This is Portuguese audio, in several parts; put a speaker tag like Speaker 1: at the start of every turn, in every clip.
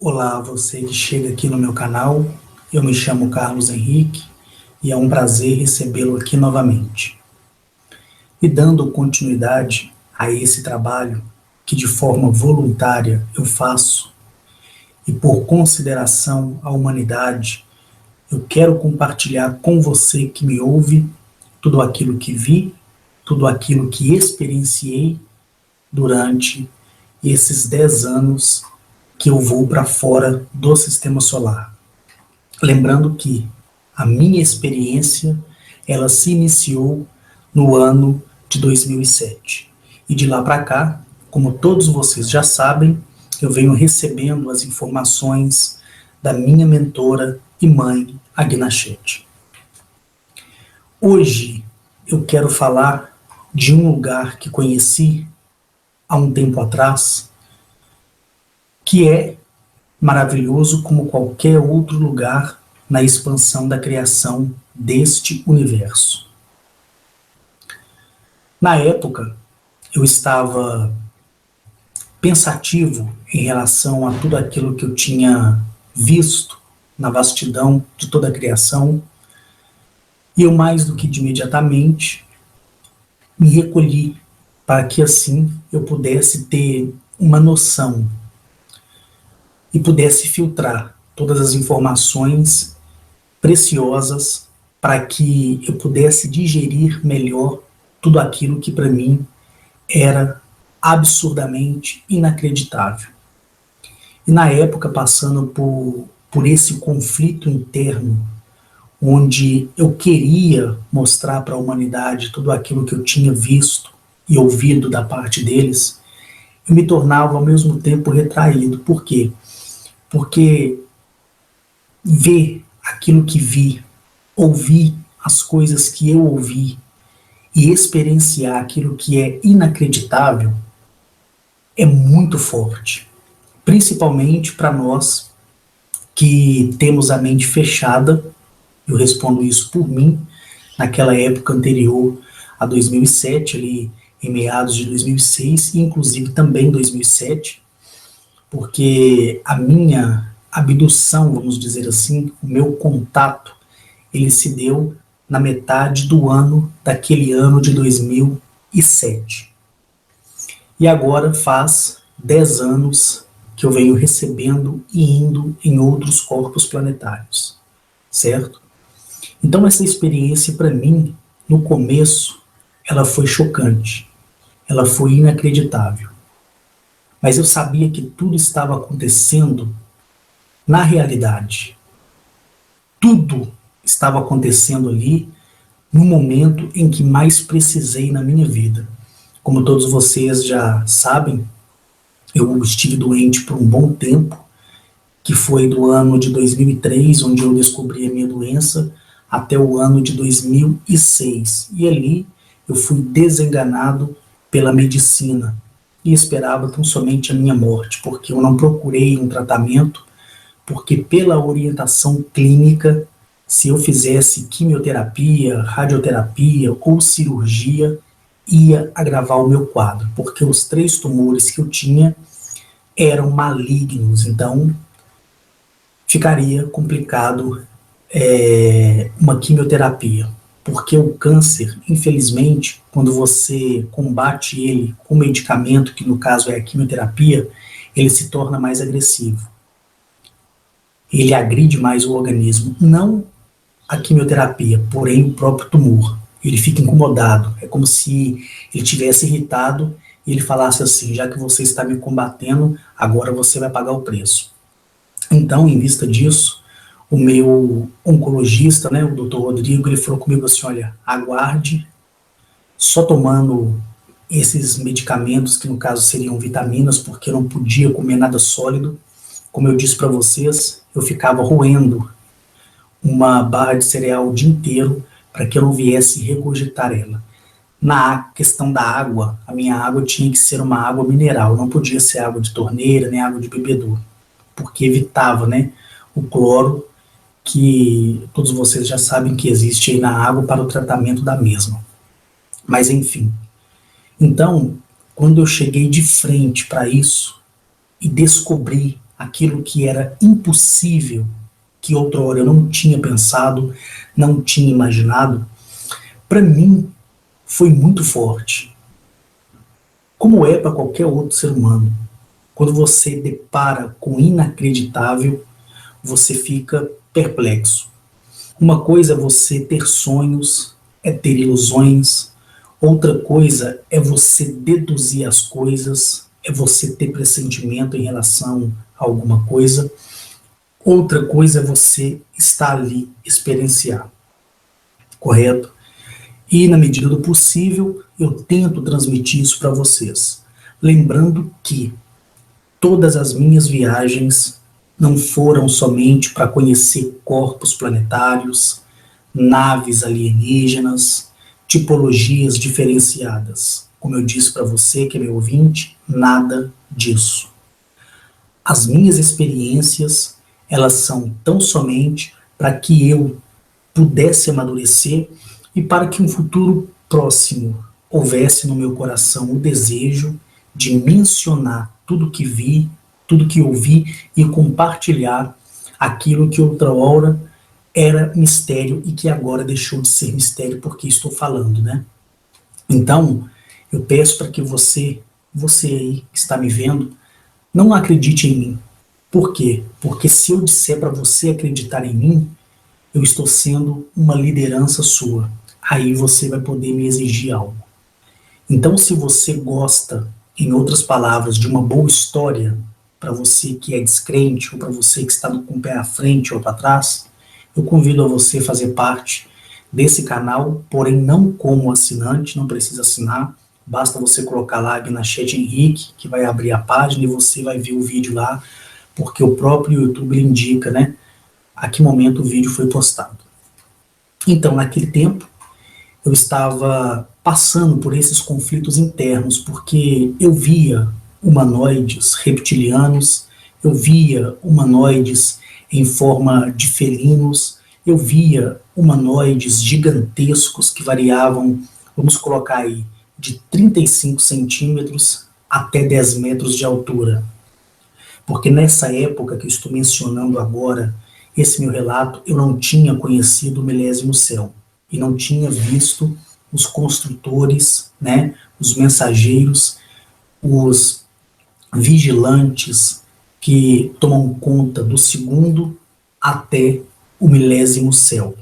Speaker 1: Olá, você que chega aqui no meu canal. Eu me chamo Carlos Henrique e é um prazer recebê-lo aqui novamente. E dando continuidade a esse trabalho que de forma voluntária eu faço e por consideração à humanidade, eu quero compartilhar com você que me ouve tudo aquilo que vi, tudo aquilo que experienciei durante esses 10 anos que eu vou para fora do sistema solar. Lembrando que a minha experiência, ela se iniciou no ano de 2007. E de lá para cá, como todos vocês já sabem, eu venho recebendo as informações da minha mentora e mãe, Agna Chet. Hoje eu quero falar de um lugar que conheci há um tempo atrás, que é maravilhoso como qualquer outro lugar na expansão da criação deste universo. Na época, eu estava pensativo em relação a tudo aquilo que eu tinha visto na vastidão de toda a criação, e eu mais do que de imediatamente me recolhi para que assim eu pudesse ter uma noção e pudesse filtrar todas as informações preciosas para que eu pudesse digerir melhor tudo aquilo que para mim era absurdamente inacreditável. E na época, passando por esse conflito interno, onde eu queria mostrar para a humanidade tudo aquilo que eu tinha visto e ouvido da parte deles, eu me tornava ao mesmo tempo retraído. Por quê? Porque ver aquilo que vi, ouvir as coisas que eu ouvi e experienciar aquilo que é inacreditável é muito forte, principalmente para nós que temos a mente fechada. Eu respondo isso por mim, naquela época anterior a 2007, ali em meados de 2006, e inclusive também 2007, porque a minha abdução, vamos dizer assim, o meu contato, ele se deu na metade do ano, daquele ano de 2007. E agora faz 10 anos que eu venho recebendo e indo em outros corpos planetários, certo? Então essa experiência para mim, no começo, ela foi chocante, ela foi inacreditável. Mas eu sabia que tudo estava acontecendo na realidade. Tudo estava acontecendo ali no momento em que mais precisei na minha vida. Como todos vocês já sabem, eu estive doente por um bom tempo, que foi do ano de 2003, onde eu descobri a minha doença, até o ano de 2006. E ali eu fui desenganado pela medicina e esperava tão somente a minha morte, porque eu não procurei um tratamento, porque pela orientação clínica, se eu fizesse quimioterapia, radioterapia ou cirurgia, ia agravar o meu quadro, porque os 3 tumores que eu tinha eram malignos, então ficaria complicado uma quimioterapia, porque o câncer, infelizmente, quando você combate ele com medicamento, que no caso é a quimioterapia, ele se torna mais agressivo. Ele agride mais o organismo, não a quimioterapia, porém o próprio tumor. Ele fica incomodado, é como se ele tivesse irritado e ele falasse assim: já que você está me combatendo, agora você vai pagar o preço. Então, em vista disso, o meu oncologista, né, o Dr. Rodrigo, ele falou comigo assim: olha, aguarde, só tomando esses medicamentos, que no caso seriam vitaminas, porque eu não podia comer nada sólido. Como eu disse para vocês, eu ficava roendo uma barra de cereal o dia inteiro para que eu não viesse regurgitar ela. Na questão da água, a minha água tinha que ser uma água mineral, não podia ser água de torneira, nem água de bebedouro, porque evitava, né, o cloro, que todos vocês já sabem que existe aí na água para o tratamento da mesma. Mas enfim, então, quando eu cheguei de frente para isso e descobri aquilo que era impossível, que outrora eu não tinha pensado, não tinha imaginado, para mim foi muito forte. Como é para qualquer outro ser humano. Quando você depara com o inacreditável, você fica perplexo. Uma coisa é você ter sonhos, é ter ilusões. Outra coisa é você deduzir as coisas, é você ter pressentimento em relação a alguma coisa. Outra coisa é você estar ali, experienciar. Correto? E na medida do possível, eu tento transmitir isso para vocês. Lembrando que todas as minhas viagens não foram somente para conhecer corpos planetários, naves alienígenas, tipologias diferenciadas. Como eu disse para você, que é meu ouvinte, nada disso. As minhas experiências, elas são tão somente para que eu pudesse amadurecer e para que um futuro próximo houvesse no meu coração o desejo de mencionar tudo que vi, tudo que ouvi e compartilhar aquilo que outra hora era mistério e que agora deixou de ser mistério porque estou falando, né? Então, eu peço para que você aí que está me vendo, não acredite em mim. Por quê? Porque se eu disser para você acreditar em mim, eu estou sendo uma liderança sua. Aí você vai poder me exigir algo. Então, se você gosta, em outras palavras, de uma boa história, para você que é descrente, ou para você que está com o pé à frente ou para trás, eu convido a você a fazer parte desse canal, porém não como assinante, não precisa assinar, basta você colocar lá na Chat Henrique, que vai abrir a página e você vai ver o vídeo lá, porque o próprio YouTube indica, né, a que momento o vídeo foi postado. Então, naquele tempo, eu estava passando por esses conflitos internos, porque eu via humanoides reptilianos, eu via humanoides em forma de felinos, eu via humanoides gigantescos que variavam, vamos colocar aí, de 35 centímetros até 10 metros de altura. Porque nessa época que eu estou mencionando agora, esse meu relato, eu não tinha conhecido o milésimo céu e não tinha visto os construtores, né, os mensageiros, os vigilantes que tomam conta do segundo até o milésimo céu,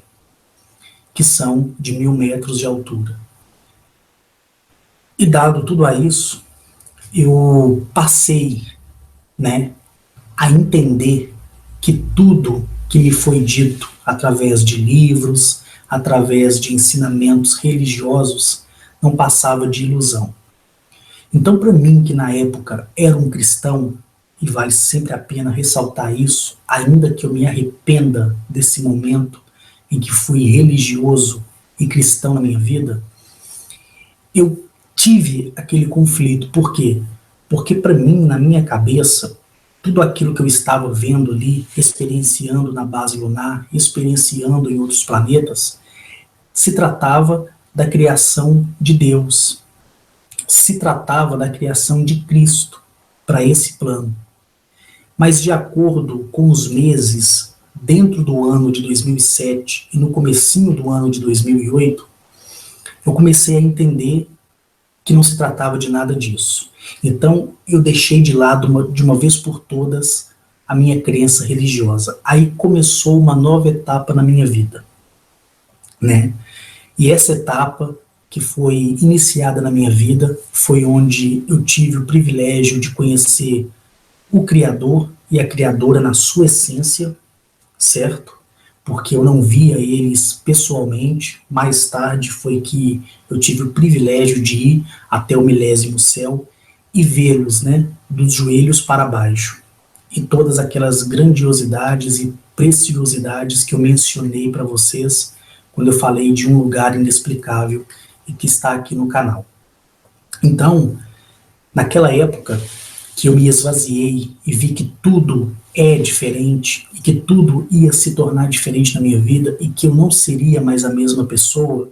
Speaker 1: que são de 1000 metros de altura. E dado tudo a isso, eu passei, né, a entender que tudo que me foi dito através de livros, através de ensinamentos religiosos, não passava de ilusão. Então, para mim, que na época era um cristão, e vale sempre a pena ressaltar isso, ainda que eu me arrependa desse momento em que fui religioso e cristão na minha vida, eu tive aquele conflito. Por quê? Porque para mim, na minha cabeça, tudo aquilo que eu estava vendo ali, experienciando na base lunar, experienciando em outros planetas, se tratava da criação de Deus, se tratava da criação de Cristo para esse plano. Mas de acordo com os meses, dentro do ano de 2007 e no comecinho do ano de 2008, eu comecei a entender que não se tratava de nada disso. Então, eu deixei de lado, de uma vez por todas, a minha crença religiosa. Aí começou uma nova etapa na minha vida, né? E essa etapa que foi iniciada na minha vida foi onde eu tive o privilégio de conhecer o Criador e a Criadora na sua essência, certo? Porque eu não via eles pessoalmente. Mais tarde foi que eu tive o privilégio de ir até o milésimo céu e vê-los, né, dos joelhos para baixo. E todas aquelas grandiosidades e preciosidades que eu mencionei para vocês quando eu falei de um lugar inexplicável e que está aqui no canal. Então, naquela época que eu me esvaziei e vi que tudo é diferente e que tudo ia se tornar diferente na minha vida e que eu não seria mais a mesma pessoa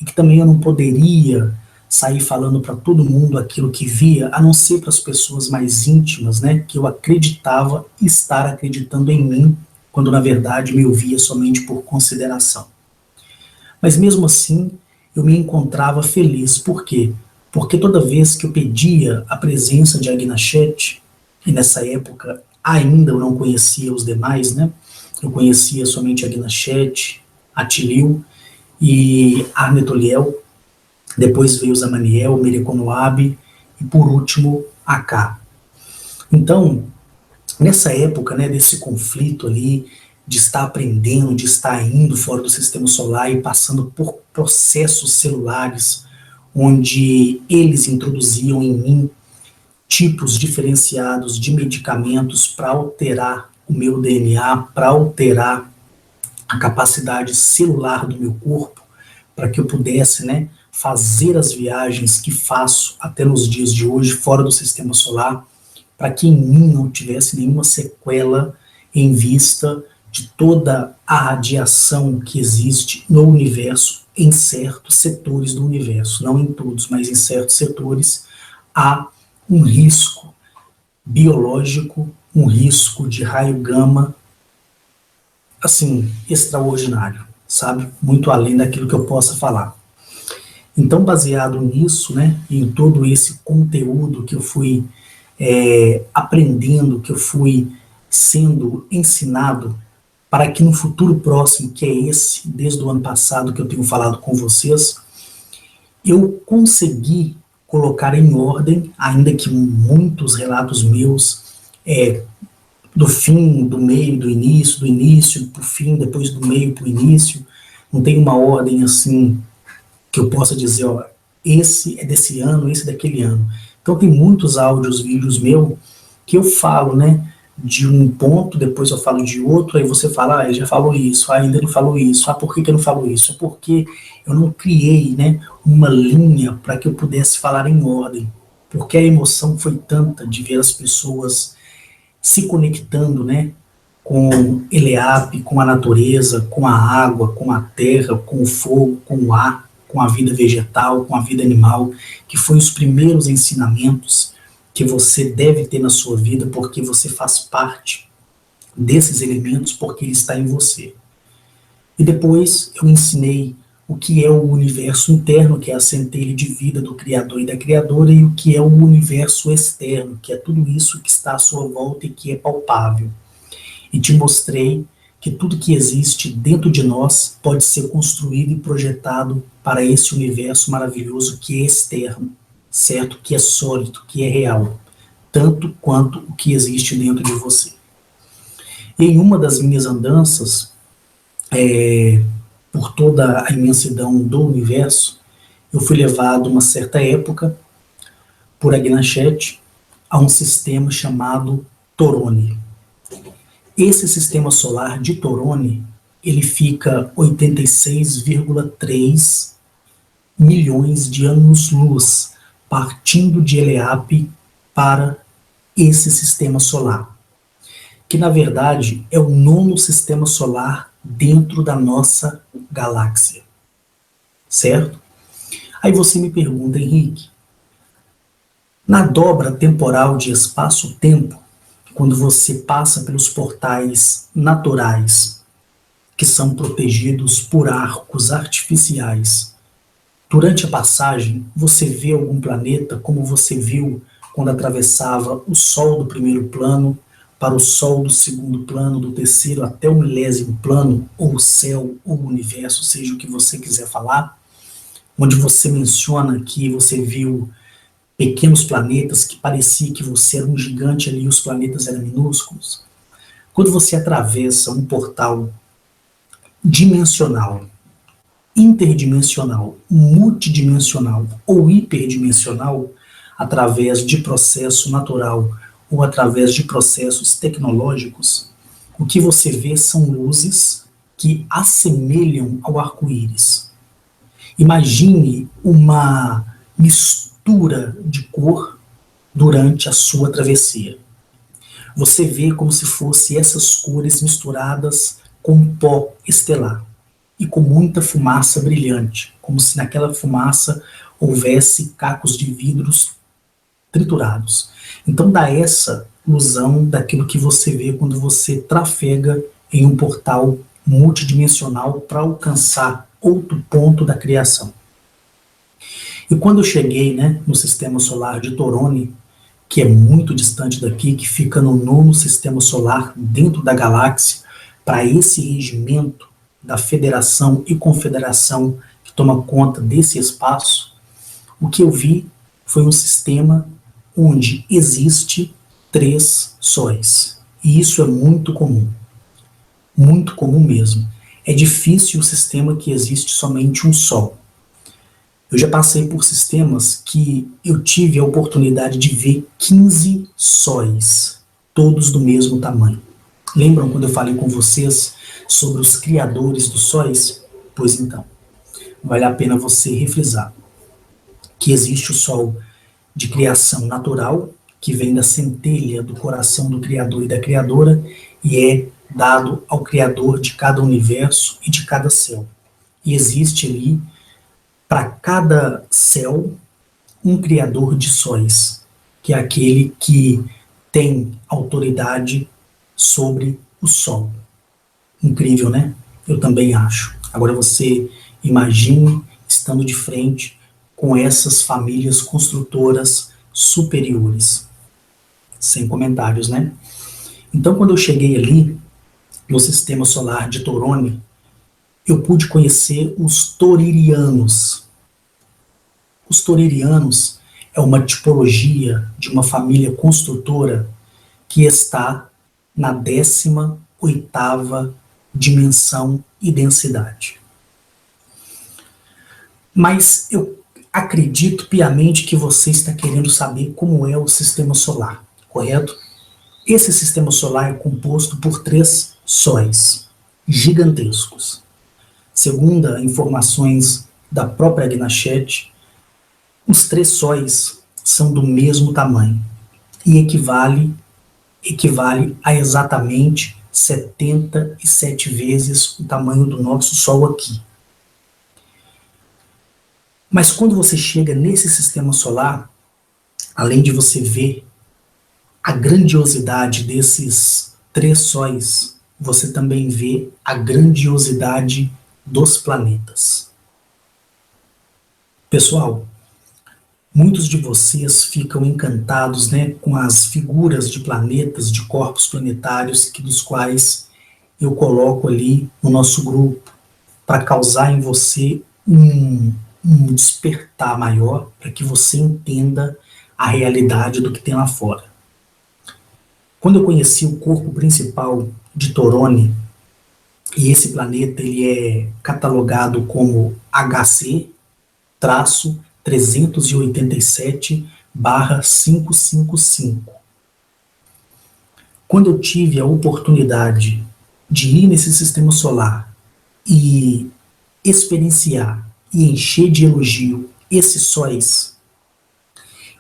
Speaker 1: e que também eu não poderia sair falando para todo mundo aquilo que via, a não ser para as pessoas mais íntimas, né, que eu acreditava estar acreditando em mim, quando na verdade me ouvia somente por consideração. Mas mesmo assim, eu me encontrava feliz. Por quê? Porque toda vez que eu pedia a presença de Agnachete, e nessa época ainda eu não conhecia os demais, né? Eu conhecia somente Agnachete, Atilil e Arnetoliel, depois veio Zamaniel, Mereconoabe e por último Acá. Então, nessa época, né, desse conflito ali, de estar aprendendo, de estar indo fora do sistema solar e passando por processos celulares, onde eles introduziam em mim tipos diferenciados de medicamentos para alterar o meu DNA, para alterar a capacidade celular do meu corpo, para que eu pudesse, né, fazer as viagens que faço até nos dias de hoje, fora do sistema solar, para que em mim não tivesse nenhuma sequela em vista de toda a radiação que existe no universo, em certos setores do universo, não em todos, mas em certos setores, há um risco biológico, um risco de raio gama, assim, extraordinário, sabe? Muito além daquilo que eu possa falar. Então, baseado nisso, né, em todo esse conteúdo que eu fui aprendendo, que eu fui sendo ensinado, para que no futuro próximo, que é esse, desde o ano passado que eu tenho falado com vocês, eu consegui colocar em ordem, ainda que muitos relatos meus, do fim, do meio, do início para o fim, depois do meio para o início, não tem uma ordem assim que eu possa dizer, ó, esse é desse ano, esse é daquele ano. Então tem muitos áudios, vídeos meus que eu falo, né, de um ponto, depois eu falo de outro, aí você fala, ele já falou isso, ainda não falou isso, por que eu não falo isso? É porque eu não criei, né, uma linha para que eu pudesse falar em ordem, porque a emoção foi tanta de ver as pessoas se conectando, né, com Eleap, com a natureza, com a água, com a terra, com o fogo, com o ar, com a vida vegetal, com a vida animal, que foi os primeiros ensinamentos que você deve ter na sua vida, porque você faz parte desses elementos, porque ele está em você. E depois eu ensinei o que é o universo interno, que é a centelha de vida do Criador e da Criadora, e o que é o universo externo, que é tudo isso que está à sua volta e que é palpável. E te mostrei que tudo que existe dentro de nós pode ser construído e projetado para esse universo maravilhoso que é externo, certo? Que é sólido, que é real, tanto quanto o que existe dentro de você. E em uma das minhas andanças, por toda a imensidão do universo, eu fui levado, uma certa época, por Agnachete, a um sistema chamado Torone. Esse sistema solar de Torone, ele fica 86,3 milhões de anos-luz, partindo de Eleap para esse sistema solar, que na verdade é o 9º sistema solar dentro da nossa galáxia, certo? Aí você me pergunta, Henrique, na dobra temporal de espaço-tempo, quando você passa pelos portais naturais, que são protegidos por arcos artificiais, durante a passagem, você vê algum planeta como você viu quando atravessava o Sol do primeiro plano para o Sol do segundo plano, do terceiro até o milésimo plano, ou o céu, ou o universo, seja o que você quiser falar, onde você menciona que você viu pequenos planetas que parecia que você era um gigante ali e os planetas eram minúsculos. Quando você atravessa um portal dimensional, interdimensional, multidimensional ou hiperdimensional, através de processo natural ou através de processos tecnológicos, o que você vê são luzes que assemelham ao arco-íris. Imagine uma mistura de cor durante a sua travessia. Você vê como se fossem essas cores misturadas com pó estelar e com muita fumaça brilhante, como se naquela fumaça houvesse cacos de vidros triturados. Então dá essa ilusão daquilo que você vê quando você trafega em um portal multidimensional para alcançar outro ponto da criação. E quando eu cheguei, né, no sistema solar de Torone, que é muito distante daqui, que fica no 9º sistema solar dentro da galáxia, para esse regimento da federação e confederação que toma conta desse espaço, o que eu vi foi um sistema onde existe 3 sóis. E isso é muito comum mesmo. É difícil o sistema que existe somente um Sol. Eu já passei por sistemas que eu tive a oportunidade de ver 15 sóis, todos do mesmo tamanho. Lembram quando eu falei com vocês sobre os criadores dos sóis? Pois então, vale a pena você refrisar que existe o Sol de criação natural, que vem da centelha do coração do Criador e da Criadora, e é dado ao Criador de cada universo e de cada céu. E existe ali, para cada céu, um criador de sóis, que é aquele que tem autoridade sobre o Sol. Incrível, né? Eu também acho. Agora você imagine estando de frente com essas famílias construtoras superiores. Sem comentários, né? Então, quando eu cheguei ali, no sistema solar de Torone, eu pude conhecer os toririanos. Os toririanos é uma tipologia de uma família construtora que está na 18ª dimensão e densidade. Mas eu acredito piamente que você está querendo saber como é o sistema solar, correto? Esse sistema solar é composto por 3 sóis gigantescos. Segundo informações da própria Gnachet, os 3 sóis são do mesmo tamanho e equivale a exatamente 77 vezes o tamanho do nosso Sol aqui. Mas quando você chega nesse sistema solar, além de você ver a grandiosidade desses 3 sóis, você também vê a grandiosidade dos planetas. Pessoal, muitos de vocês ficam encantados, né, com as figuras de planetas, de corpos planetários, dos quais eu coloco ali no nosso grupo, para causar em você um despertar maior, para que você entenda a realidade do que tem lá fora. Quando eu conheci o corpo principal de Torone, e esse planeta ele é catalogado como HC-387/555. Quando eu tive a oportunidade de ir nesse sistema solar e experienciar e encher de elogio esses sóis,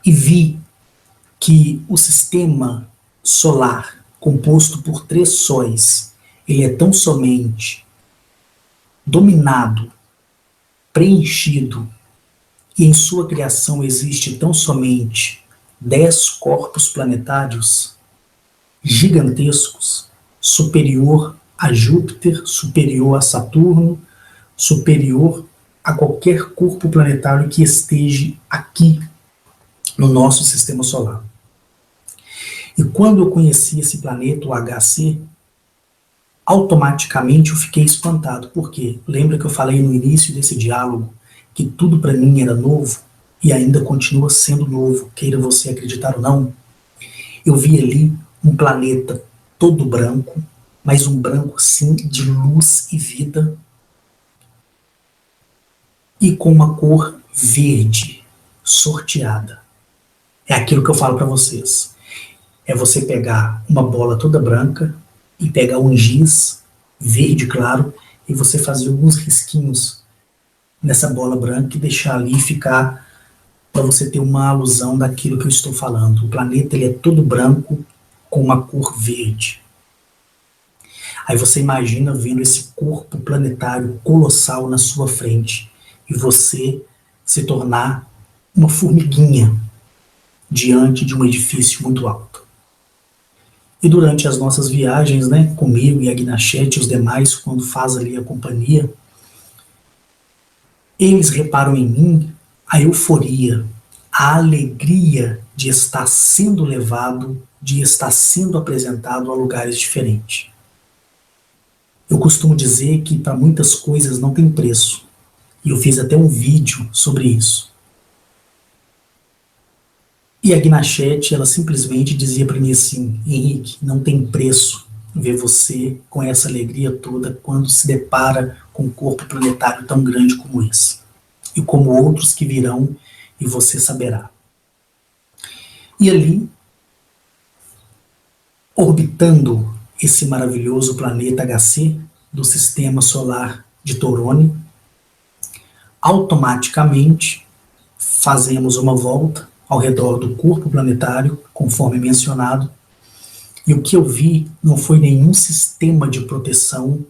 Speaker 1: e vi que o sistema solar, composto por 3 sóis, ele é tão somente dominado, preenchido, e em sua criação existe tão somente 10 corpos planetários gigantescos, superior a Júpiter, superior a Saturno, superior a qualquer corpo planetário que esteja aqui no nosso sistema solar. E quando eu conheci esse planeta, o HC, automaticamente eu fiquei espantado. Por quê? Lembra que eu falei no início desse diálogo que tudo para mim era novo e ainda continua sendo novo, queira você acreditar ou não? Eu vi ali um planeta todo branco, mas um branco sim de luz e vida, e com uma cor verde, sorteada. É aquilo que eu falo para vocês. É você pegar uma bola toda branca e pegar um giz verde claro e você fazer alguns risquinhos nessa bola branca e deixar ali ficar para você ter uma alusão daquilo que eu estou falando. O planeta ele é todo branco com uma cor verde. Aí você imagina vendo esse corpo planetário colossal na sua frente e você se tornar uma formiguinha diante de um edifício muito alto. E durante as nossas viagens, né, comigo e a Guinachete e os demais, quando faz ali a companhia, eles reparam em mim a euforia, a alegria de estar sendo levado, de estar sendo apresentado a lugares diferentes. Eu costumo dizer que para muitas coisas não tem preço. E eu fiz até um vídeo sobre isso. E a Guinachete, ela simplesmente dizia para mim assim: Henrique, não tem preço ver você com essa alegria toda quando se depara com um corpo planetário tão grande como esse. E como outros que virão e você saberá. E ali, orbitando esse maravilhoso planeta HC do sistema solar de Torone, automaticamente fazemos uma volta ao redor do corpo planetário, conforme mencionado, e o que eu vi não foi nenhum sistema de proteção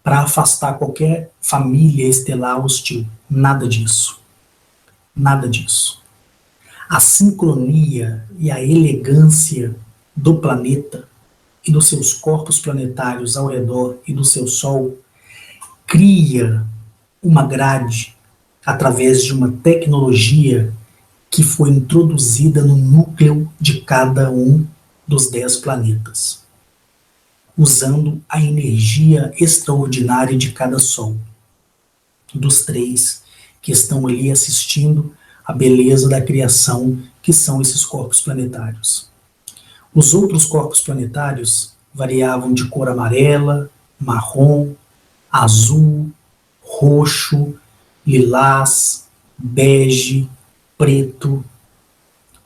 Speaker 1: para afastar qualquer família estelar hostil. Nada disso. Nada disso. A sincronia e a elegância do planeta e dos seus corpos planetários ao redor e do seu Sol cria uma grade através de uma tecnologia que foi introduzida no núcleo de cada um dos 10 planetas, usando a energia extraordinária de cada Sol, dos 3 que estão ali assistindo a beleza da criação que são esses corpos planetários. Os outros corpos planetários variavam de cor amarela, marrom, azul, roxo, lilás, bege, preto,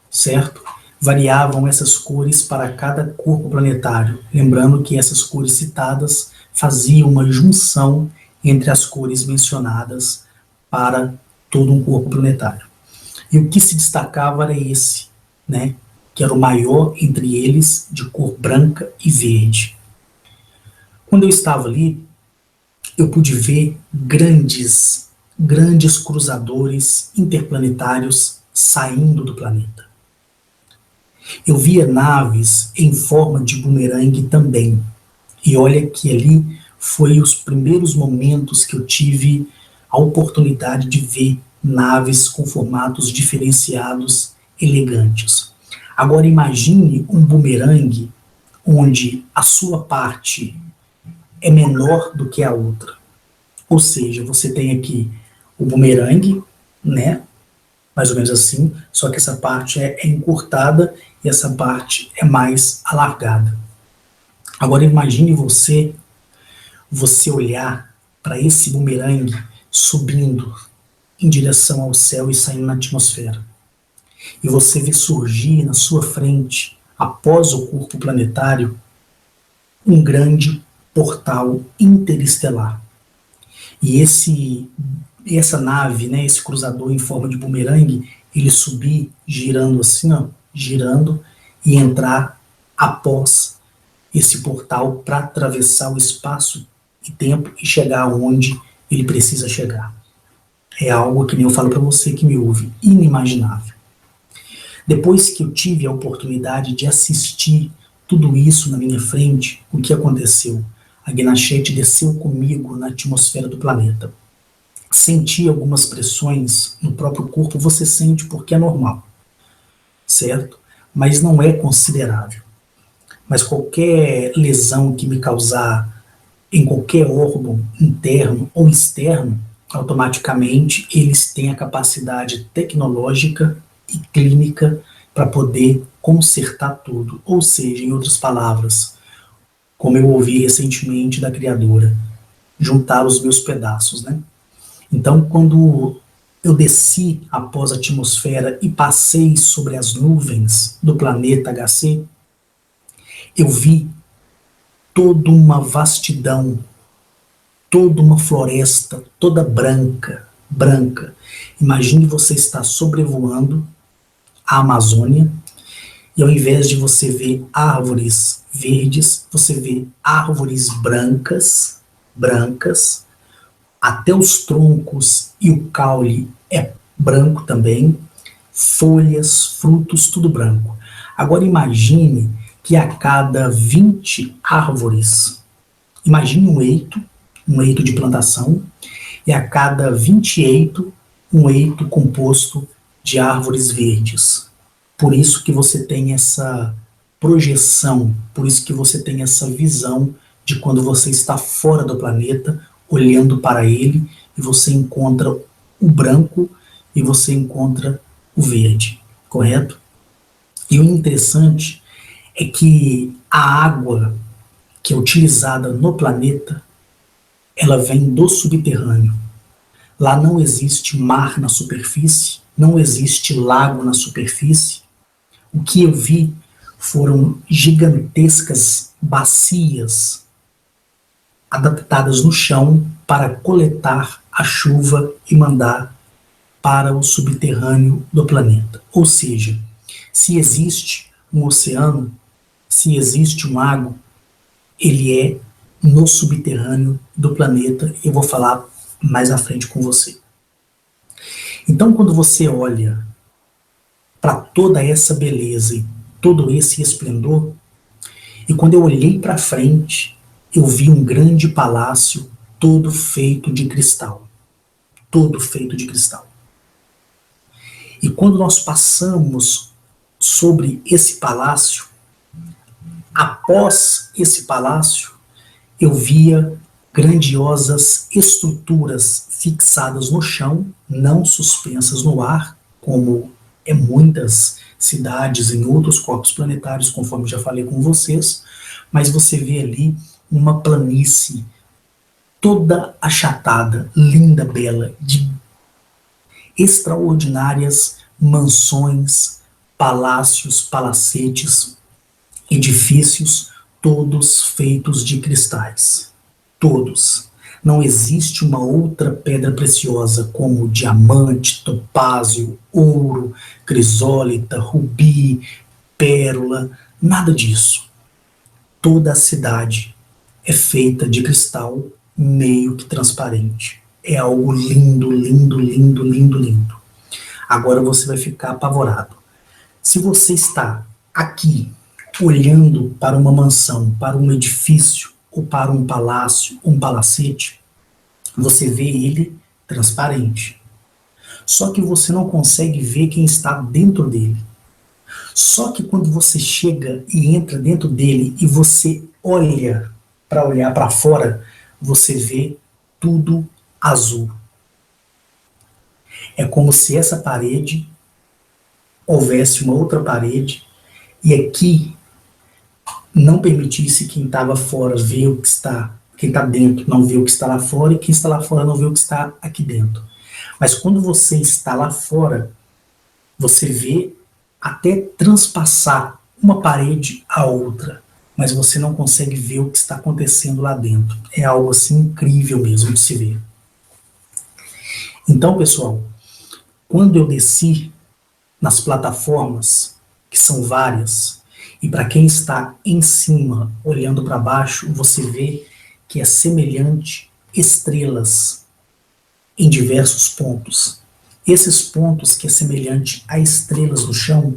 Speaker 1: certo? Variavam essas cores para cada corpo planetário, lembrando que essas cores citadas faziam uma junção entre as cores mencionadas para todo um corpo planetário. E o que se destacava era esse, né, que era o maior entre eles, de cor branca e verde. Quando eu estava ali, eu pude ver grandes cruzadores interplanetários saindo do planeta. Eu via naves em forma de bumerangue também. E olha que ali foi os primeiros momentos que eu tive a oportunidade de ver naves com formatos diferenciados, elegantes. Agora imagine um bumerangue onde a sua parte é menor do que a outra. Ou seja, você tem aqui o bumerangue, né? Mais ou menos assim, só que essa parte é encurtada e essa parte é mais alargada. Agora imagine você olhar para esse bumerangue subindo em direção ao céu e saindo na atmosfera. E você vê surgir na sua frente, após o corpo planetário, um grande portal interestelar. E essa nave, né, esse cruzador em forma de bumerangue, ele subir girando assim, ó, girando e entrar após esse portal para atravessar o espaço e tempo e chegar onde ele precisa chegar. É algo que nem eu falo para você que me ouve, inimaginável. Depois que eu tive a oportunidade de assistir tudo isso na minha frente, o que aconteceu? A Guinachete desceu comigo na atmosfera do planeta. Senti algumas pressões no próprio corpo, você sente porque é normal, certo? Mas não é considerável. Mas qualquer lesão que me causar em qualquer órgão interno ou externo, automaticamente eles têm a capacidade tecnológica e clínica para poder consertar tudo. Ou seja, em outras palavras, como eu ouvi recentemente da criadora, juntar os meus pedaços, né? Então, quando eu desci após a atmosfera e passei sobre as nuvens do planeta HC, eu vi toda uma vastidão, toda uma floresta, toda branca, branca. Imagine você estar sobrevoando a Amazônia e ao invés de você ver árvores verdes, você vê árvores brancas, até os troncos e o caule é branco também, folhas, frutos, tudo branco. Agora imagine que a cada 20 árvores, imagine um eito de plantação, e a cada 20 eito, um eito composto de árvores verdes. Por isso que você tem essa projeção, por isso que você tem essa visão de quando você está fora do planeta, olhando para ele, e você encontra o branco e você encontra o verde, correto? E o interessante é que a água que é utilizada no planeta, ela vem do subterrâneo. Lá não existe mar na superfície, não existe lago na superfície. O que eu vi foram gigantescas bacias adaptadas no chão para coletar a chuva e mandar para o subterrâneo do planeta. Ou seja, se existe um oceano, se existe um lago, ele é no subterrâneo do planeta. Eu vou falar mais à frente com você. Então, quando você olha para toda essa beleza e todo esse esplendor, e quando eu olhei para frente, eu vi um grande palácio todo feito de cristal. Todo feito de cristal. E quando nós passamos sobre esse palácio, após esse palácio, eu via grandiosas estruturas fixadas no chão, não suspensas no ar, como é muitas cidades em outros corpos planetários, conforme já falei com vocês, mas você vê ali uma planície toda achatada, linda, bela, de extraordinárias mansões, palácios, palacetes, edifícios, todos feitos de cristais. Todos. Não existe uma outra pedra preciosa como diamante, topázio, ouro, crisólita, rubi, pérola, nada disso. Toda a cidade é feita de cristal meio que transparente. É algo lindo, lindo, lindo, lindo, lindo. Agora você vai ficar apavorado. Se você está aqui olhando para uma mansão, para um edifício, ou para um palácio, um palacete, você vê ele transparente. Só que você não consegue ver quem está dentro dele. Só que quando você chega e entra dentro dele e você olha para fora, você vê tudo azul. É como se essa parede houvesse uma outra parede e aqui não permitisse quem estava fora ver o que está, quem está dentro não vê o que está lá fora e quem está lá fora não vê o que está aqui dentro. Mas quando você está lá fora, você vê até transpassar uma parede a outra, mas você não consegue ver o que está acontecendo lá dentro. É algo assim incrível mesmo de se ver. Então, pessoal, quando eu desci nas plataformas, que são várias, e para quem está em cima, olhando para baixo, você vê que é semelhante estrelas em diversos pontos. Esses pontos que é semelhante a estrelas no chão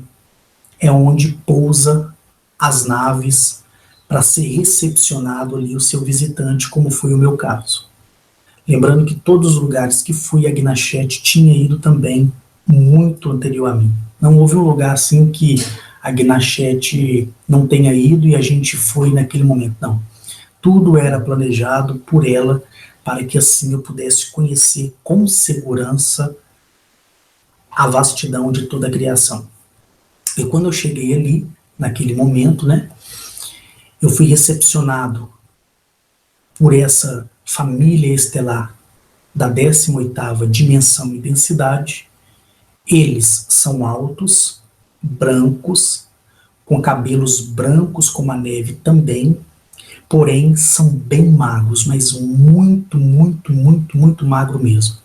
Speaker 1: é onde pousa as naves para ser recepcionado ali o seu visitante, como foi o meu caso. Lembrando que todos os lugares que fui a Gnachete tinha ido também muito anterior a mim. Não houve um lugar assim que a Gnachete não tenha ido e a gente foi naquele momento, não. Tudo era planejado por ela para que assim eu pudesse conhecer com segurança a vastidão de toda a criação. E quando eu cheguei ali, naquele momento, né, eu fui recepcionado por essa família estelar da 18ª dimensão e densidade. Eles são altos, brancos, com cabelos brancos como a neve também, porém são bem magros, mas muito, muito, muito, muito magro mesmo.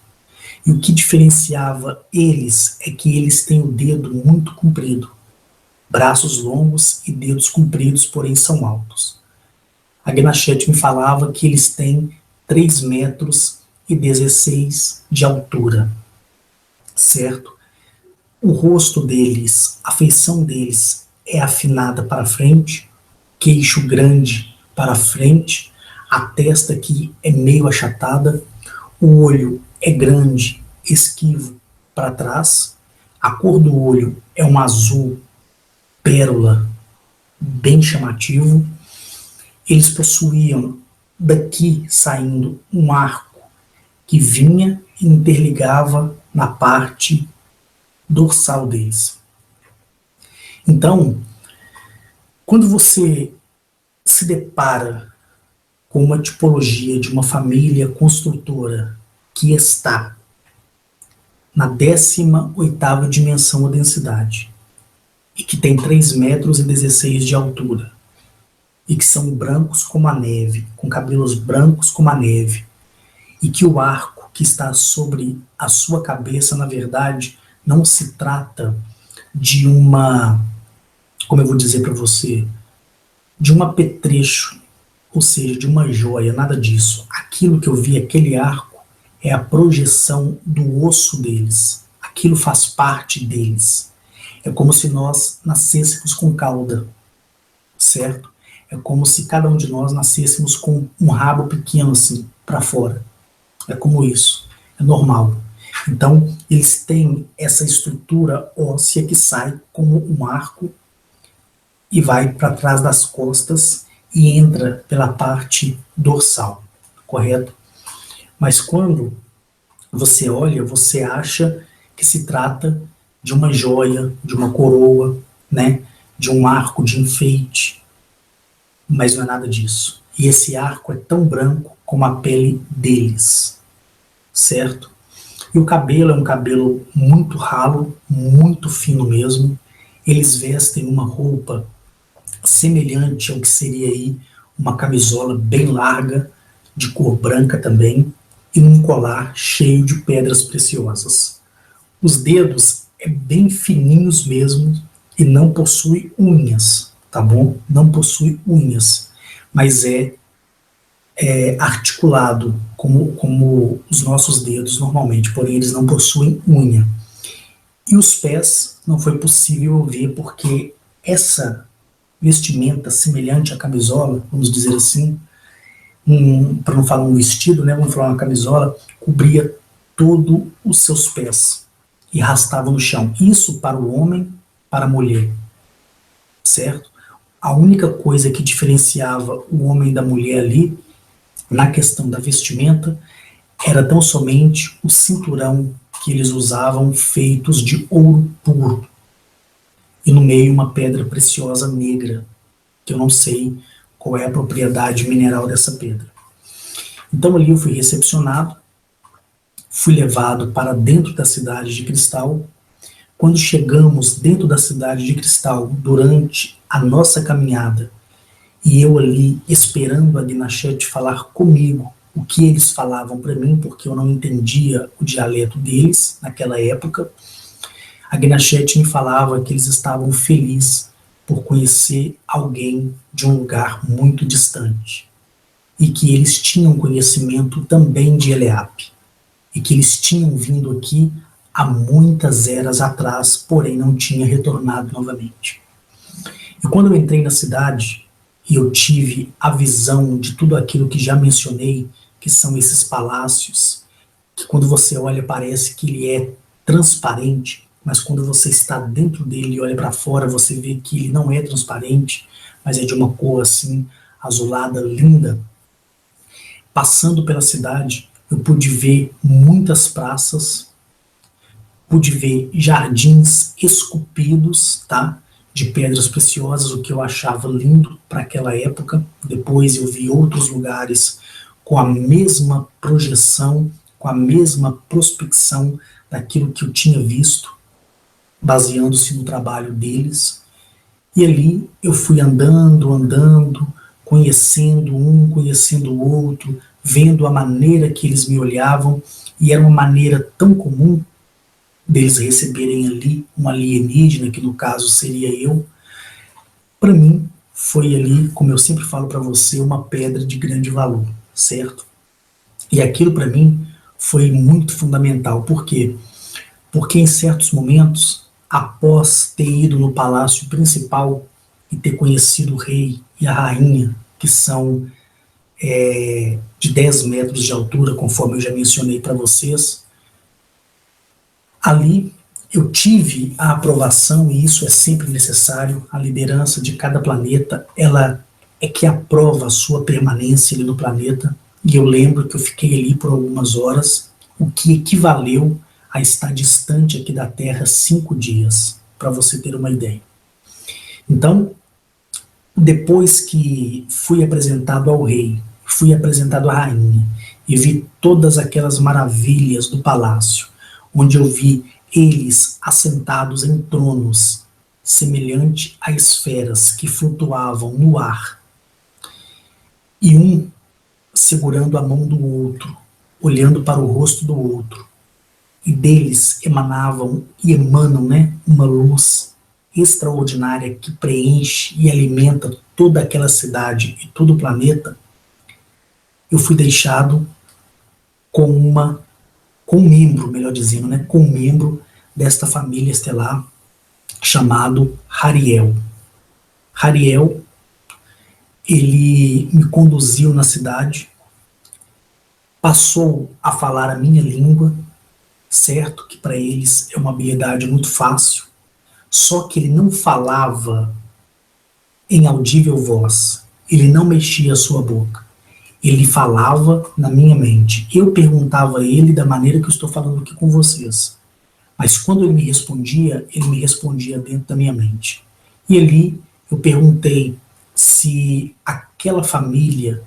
Speaker 1: E o que diferenciava eles é que eles têm o dedo muito comprido, braços longos e dedos compridos, porém são altos. A Gnachete me falava que eles têm 3,16 metros de altura. certo? O rosto deles, a feição deles é afinada para frente, queixo grande para frente, a testa aqui é meio achatada, o olho é grande, esquivo para trás, a cor do olho é um azul pérola bem chamativo. Eles possuíam daqui saindo um arco que vinha e interligava na parte dorsal deles. Então, quando você se depara com uma tipologia de uma família construtora que está na 18ª dimensão ou densidade e que tem 3,16 metros de altura e que são brancos como a neve, com cabelos brancos como a neve, e que o arco que está sobre a sua cabeça, na verdade, não se trata de uma, como eu vou dizer para você, de um apetrecho, ou seja, de uma joia, nada disso. Aquilo que eu vi, aquele arco, é a projeção do osso deles. Aquilo faz parte deles. É como se nós nascêssemos com cauda, certo? É como se cada um de nós nascêssemos com um rabo pequeno assim, para fora. É como isso. É normal. Então, eles têm essa estrutura óssea que sai como um arco e vai para trás das costas e entra pela parte dorsal, correto? Mas quando você olha, você acha que se trata de uma joia, de uma coroa, né? De um arco de enfeite, mas não é nada disso. E esse arco é tão branco como a pele deles, certo? E o cabelo é um cabelo muito ralo, muito fino mesmo. Eles vestem uma roupa semelhante ao que seria aí uma camisola bem larga, de cor branca também, e um colar cheio de pedras preciosas. Os dedos é bem fininhos mesmo e não possui unhas, tá bom? Não possui unhas, mas é articulado como os nossos dedos normalmente, porém eles não possuem unha. E os pés não foi possível ver porque essa vestimenta semelhante à camisola, vamos dizer assim, para não falar um vestido, né, vamos falar uma camisola, cobria todos os seus pés e arrastava no chão. Isso para o homem, para a mulher, certo? A única coisa que diferenciava o homem da mulher ali, na questão da vestimenta, era tão somente o cinturão que eles usavam feitos de ouro puro. E no meio uma pedra preciosa negra, que eu não sei qual é a propriedade mineral dessa pedra. Então ali eu fui recepcionado, fui levado para dentro da cidade de Cristal. Quando chegamos dentro da cidade de Cristal, durante a nossa caminhada, e eu ali esperando a Dinachete falar comigo o que eles falavam para mim, porque eu não entendia o dialeto deles naquela época, a Dinachete me falava que eles estavam felizes por conhecer alguém de um lugar muito distante e que eles tinham conhecimento também de Eleap e que eles tinham vindo aqui há muitas eras atrás, porém não tinha retornado novamente. E quando eu entrei na cidade e eu tive a visão de tudo aquilo que já mencionei, que são esses palácios, que quando você olha parece que ele é transparente, mas quando você está dentro dele e olha para fora, você vê que ele não é transparente, mas é de uma cor assim, azulada, linda. Passando pela cidade, eu pude ver muitas praças, pude ver jardins esculpidos, tá? De pedras preciosas, o que eu achava lindo para aquela época. Depois eu vi outros lugares com a mesma projeção, com a mesma prospecção daquilo que eu tinha visto, baseando-se no trabalho deles. E ali eu fui andando, conhecendo um, conhecendo o outro, vendo a maneira que eles me olhavam, e era uma maneira tão comum deles receberem ali um alienígena, que no caso seria eu. Para mim, foi ali, como eu sempre falo para você, uma pedra de grande valor, certo? E aquilo para mim foi muito fundamental, porque Porque em certos momentos, após ter ido no palácio principal e ter conhecido o rei e a rainha, que são de 10 metros de altura, conforme eu já mencionei para vocês, ali eu tive a aprovação, e isso é sempre necessário, a liderança de cada planeta, ela é que aprova a sua permanência ali no planeta, e eu lembro que eu fiquei ali por algumas horas, o que equivaleu a estar distante aqui da Terra 5 dias, para você ter uma ideia. Então, depois que fui apresentado ao rei, fui apresentado à rainha, e vi todas aquelas maravilhas do palácio, onde eu vi eles assentados em tronos, semelhante a esferas que flutuavam no ar, e um segurando a mão do outro, olhando para o rosto do outro, e deles emanavam e emanam, uma luz extraordinária que preenche e alimenta toda aquela cidade e todo o planeta. Eu fui deixado com um membro, melhor dizendo, com um membro desta família estelar chamado Hariel. Hariel, ele me conduziu na cidade, passou a falar a minha língua, certo que para eles é uma habilidade muito fácil, só que ele não falava em audível voz, ele não mexia a sua boca, ele falava na minha mente. Eu perguntava a ele da maneira que eu estou falando aqui com vocês, mas quando ele me respondia dentro da minha mente. E ali eu perguntei se aquela família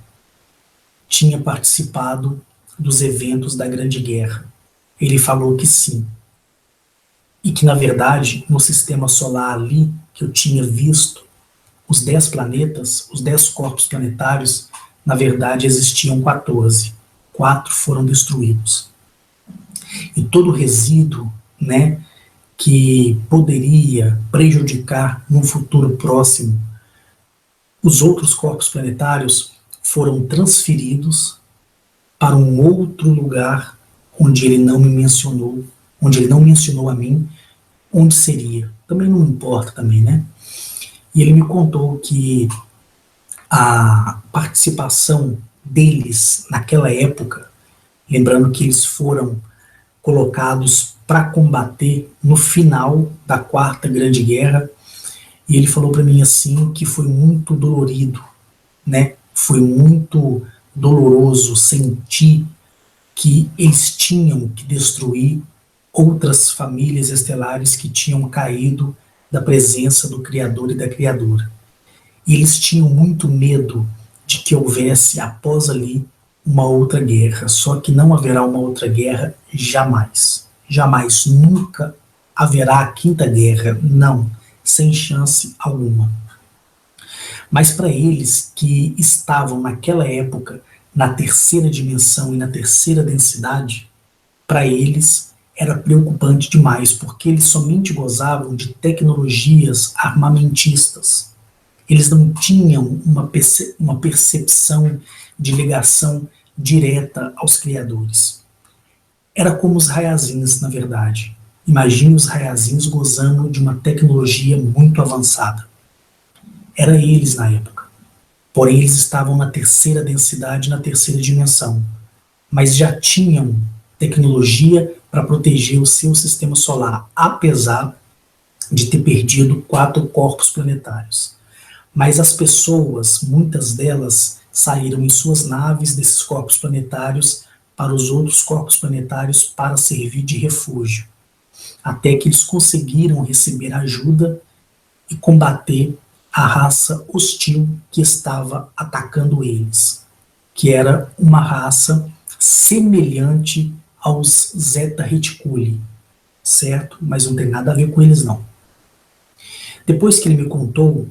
Speaker 1: tinha participado dos eventos da Grande Guerra. Ele falou que sim. E que, na verdade, no sistema solar ali, que eu tinha visto, os 10 planetas, os 10 corpos planetários, na verdade existiam 14. 4 foram destruídos. E todo resíduo, que poderia prejudicar num futuro próximo os outros corpos planetários foram transferidos para um outro lugar onde ele não me mencionou, onde ele não mencionou a mim, onde seria. Também não importa também, E ele me contou que a participação deles naquela época, lembrando que eles foram colocados para combater no final da Quarta Grande Guerra, e ele falou para mim assim que foi muito dolorido, Foi muito doloroso sentir que eles tinham que destruir outras famílias estelares que tinham caído da presença do Criador e da Criadora. E eles tinham muito medo de que houvesse após ali uma outra guerra, só que não haverá uma outra guerra jamais. Jamais, nunca haverá a quinta guerra, não, sem chance alguma. Mas para eles que estavam naquela época na terceira dimensão e na terceira densidade, para eles era preocupante demais, porque eles somente gozavam de tecnologias armamentistas. Eles não tinham uma percepção de ligação direta aos criadores. Era como os Raiazins, na verdade. Imagine os Raiazins gozando de uma tecnologia muito avançada. Era eles na época. Porém, eles estavam na terceira densidade, na terceira dimensão. Mas já tinham tecnologia para proteger o seu sistema solar, apesar de ter perdido 4 corpos planetários. Mas as pessoas, muitas delas, saíram em suas naves desses corpos planetários para os outros corpos planetários para servir de refúgio, até que eles conseguiram receber ajuda e combater a raça hostil que estava atacando eles, que era uma raça semelhante aos Zeta Reticuli, certo? Mas não tem nada a ver com eles, não. Depois que ele me contou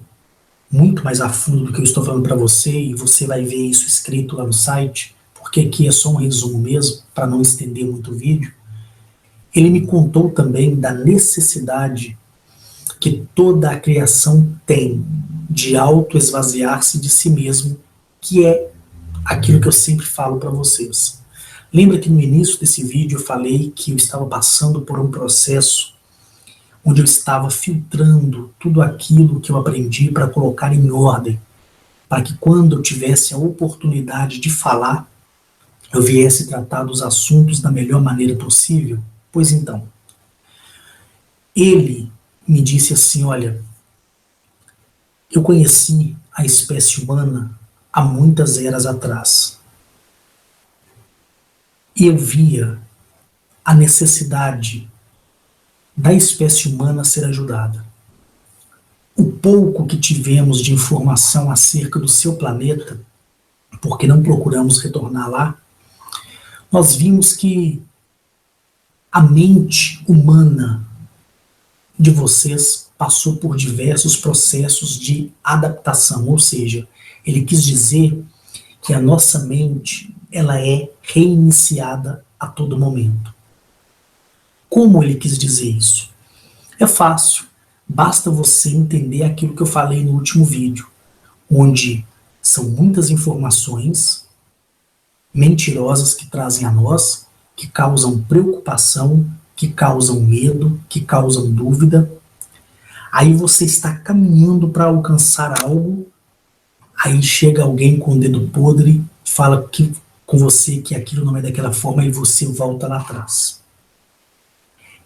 Speaker 1: muito mais a fundo do que eu estou falando para você, e você vai ver isso escrito lá no site, porque aqui é só um resumo mesmo, para não estender muito o vídeo, ele me contou também da necessidade que toda a criação tem de auto-esvaziar-se de si mesmo, que é aquilo que eu sempre falo para vocês. Lembra que no início desse vídeo eu falei que eu estava passando por um processo onde eu estava filtrando tudo aquilo que eu aprendi para colocar em ordem, para que quando eu tivesse a oportunidade de falar, eu viesse tratar dos assuntos da melhor maneira possível? Pois então, ele me disse assim, olha, eu conheci a espécie humana há muitas eras atrás. E eu via a necessidade da espécie humana ser ajudada. O pouco que tivemos de informação acerca do seu planeta, porque não procuramos retornar lá, nós vimos que a mente humana de vocês passou por diversos processos de adaptação, ou seja, ele quis dizer que a nossa mente ela é reiniciada a todo momento. Como ele quis dizer isso? É fácil, basta você entender aquilo que eu falei no último vídeo, onde são muitas informações mentirosas que trazem a nós, que causam preocupação, que causam medo, que causam dúvida. Aí você está caminhando para alcançar algo, aí chega alguém com o dedo podre, fala com você que aquilo não é daquela forma e você volta lá atrás.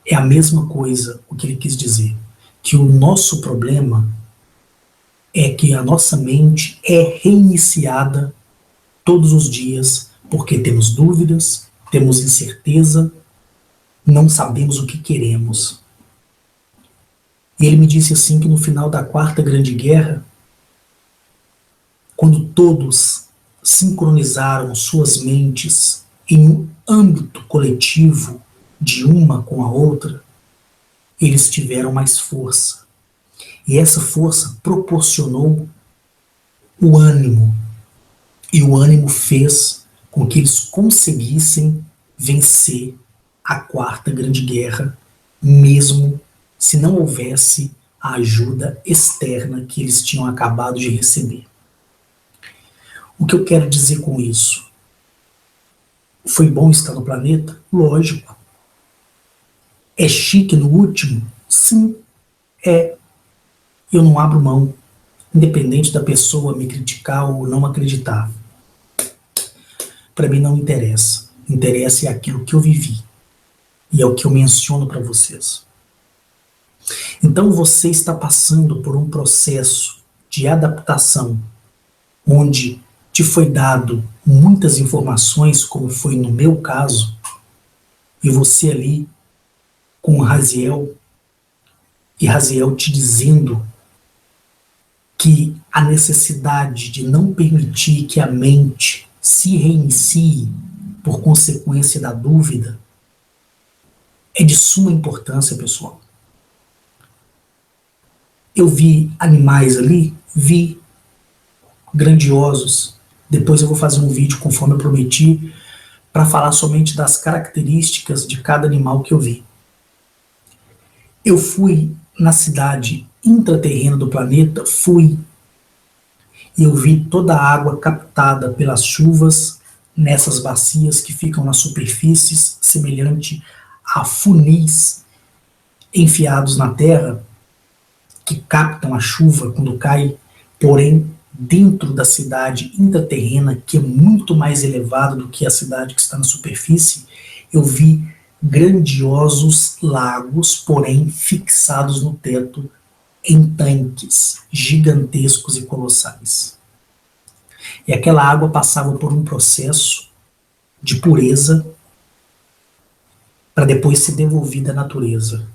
Speaker 1: É a mesma coisa o que ele quis dizer, que o nosso problema é que a nossa mente é reiniciada todos os dias, porque temos dúvidas, temos incerteza, não sabemos o que queremos. E ele me disse assim que no final da Quarta Grande Guerra, quando todos sincronizaram suas mentes em um âmbito coletivo de uma com a outra, eles tiveram mais força. E essa força proporcionou o ânimo. E o ânimo fez com que eles conseguissem vencer a Quarta Grande Guerra, mesmo se não houvesse a ajuda externa que eles tinham acabado de receber. O que eu quero dizer com isso? Foi bom estar no planeta? Lógico. É chique no último? Sim, é. Eu não abro mão, independente da pessoa me criticar ou não acreditar. Para mim não interessa. Interessa é aquilo que eu vivi. E é o que eu menciono para vocês. Então você está passando por um processo de adaptação, onde te foi dado muitas informações, como foi no meu caso, e você ali com Raziel, e Raziel te dizendo que a necessidade de não permitir que a mente se reinicie por consequência da dúvida é de suma importância, pessoal. Eu vi animais ali, vi grandiosos. Depois eu vou fazer um vídeo, conforme eu prometi, para falar somente das características de cada animal que eu vi. Eu fui na cidade intraterrena do planeta, e eu vi toda a água captada pelas chuvas nessas bacias que ficam nas superfícies, semelhante a funis enfiados na terra, que captam a chuva quando cai, porém dentro da cidade intraterrena, que é muito mais elevada do que a cidade que está na superfície, eu vi grandiosos lagos, porém fixados no teto em tanques gigantescos e colossais. E aquela água passava por um processo de pureza para depois ser devolvida à natureza.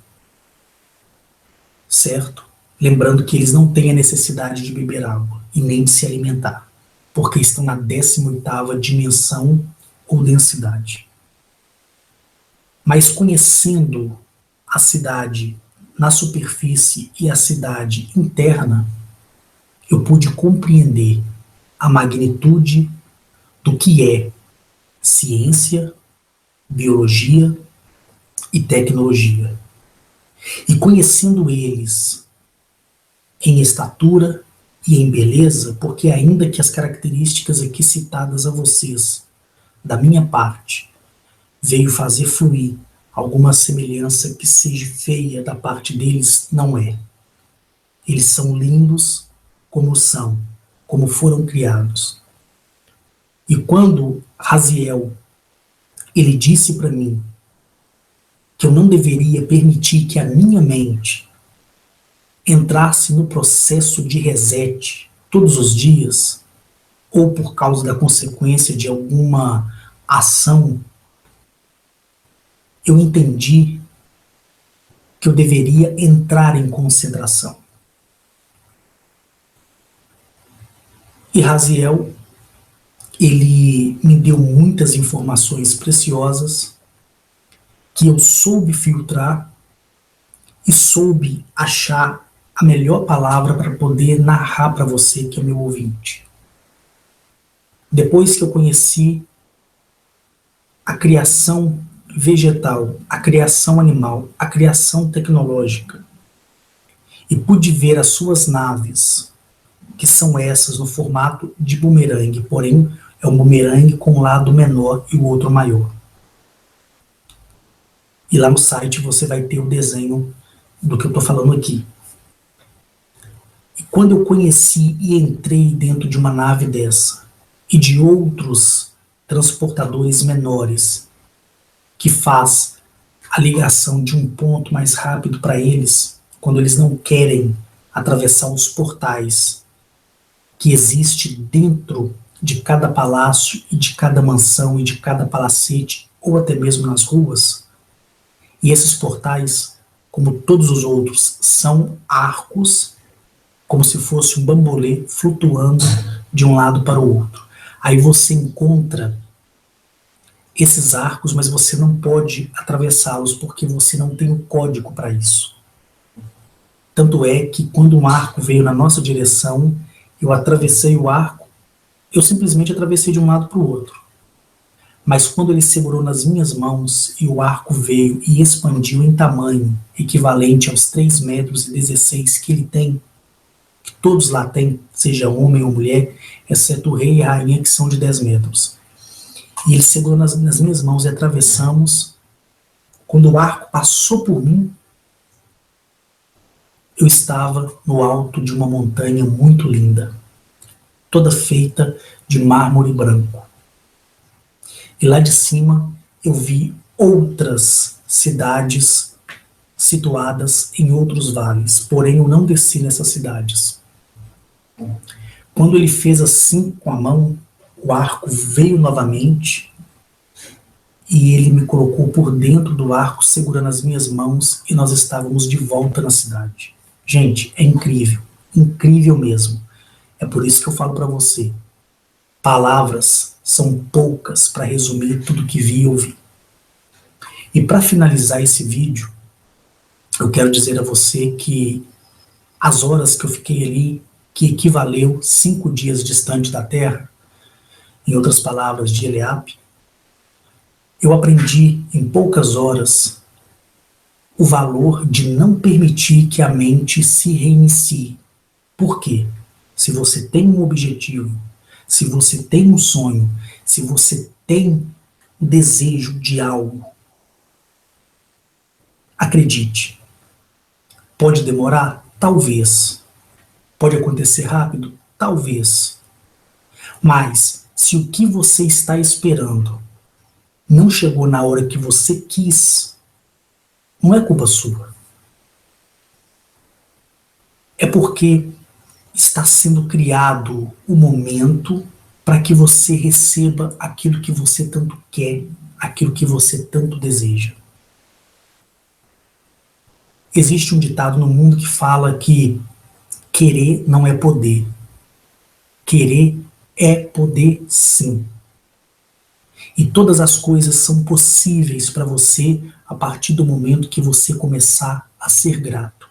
Speaker 1: Certo? Lembrando que eles não têm a necessidade de beber água e nem de se alimentar, porque estão na 18ª dimensão ou densidade. Mas conhecendo a cidade na superfície e a cidade interna, eu pude compreender a magnitude do que é ciência, biologia e tecnologia. E conhecendo eles em estatura e em beleza, porque ainda que as características aqui citadas a vocês, da minha parte, veio fazer fluir alguma semelhança que seja feia da parte deles, não é. Eles são lindos como são, como foram criados. E quando Raziel, ele disse para mim que eu não deveria permitir que a minha mente entrasse no processo de reset todos os dias, ou por causa da consequência de alguma ação, eu entendi que eu deveria entrar em concentração. E Raziel, ele me deu muitas informações preciosas que eu soube filtrar e soube achar a melhor palavra para poder narrar para você, que é meu ouvinte. Depois que eu conheci a criação vegetal, a criação animal, a criação tecnológica, e pude ver as suas naves, que são essas no formato de bumerangue, porém é um bumerangue com um lado menor e o outro maior. E lá no site você vai ter o desenho do que eu estou falando aqui. E quando eu conheci e entrei dentro de uma nave dessa, e de outros transportadores menores, que faz a ligação de um ponto mais rápido para eles, quando eles não querem atravessar os portais que existe dentro de cada palácio e de cada mansão e de cada palacete, ou até mesmo nas ruas. E esses portais, como todos os outros, são arcos, como se fosse um bambolê flutuando de um lado para o outro. Aí você encontra esses arcos, mas você não pode atravessá-los porque você não tem o código para isso. Tanto é que quando um arco veio na nossa direção, eu atravessei o arco, eu simplesmente atravessei de um lado para o outro. Mas quando ele segurou nas minhas mãos e o arco veio e expandiu em tamanho, equivalente aos 3,16 metros que ele tem, que todos lá têm, seja homem ou mulher, exceto o rei e a rainha, que são de 10 metros. E ele segurou nas minhas mãos e atravessamos. Quando o arco passou por mim, eu estava no alto de uma montanha muito linda, toda feita de mármore branco. E lá de cima eu vi outras cidades situadas em outros vales, porém eu não desci nessas cidades. Quando ele fez assim com a mão, o arco veio novamente e ele me colocou por dentro do arco, segurando as minhas mãos, e nós estávamos de volta na cidade. Gente, é incrível, incrível mesmo. É por isso que eu falo para você, palavras são poucas para resumir tudo que vi e ouvi. E para finalizar esse vídeo, eu quero dizer a você que as horas que eu fiquei ali, que equivaleu 5 dias distante da Terra, em outras palavras, de Eleap, eu aprendi em poucas horas o valor de não permitir que a mente se reinicie. Por quê? Se você tem um objetivo, se você tem um sonho, se você tem o desejo de algo, acredite. Pode demorar? Talvez. Pode acontecer rápido? Talvez. Mas, se o que você está esperando não chegou na hora que você quis, não é culpa sua. É porque está sendo criado o momento para que você receba aquilo que você tanto quer, aquilo que você tanto deseja. Existe um ditado no mundo que fala que querer não é poder. Querer é poder, sim. E todas as coisas são possíveis para você a partir do momento que você começar a ser grato.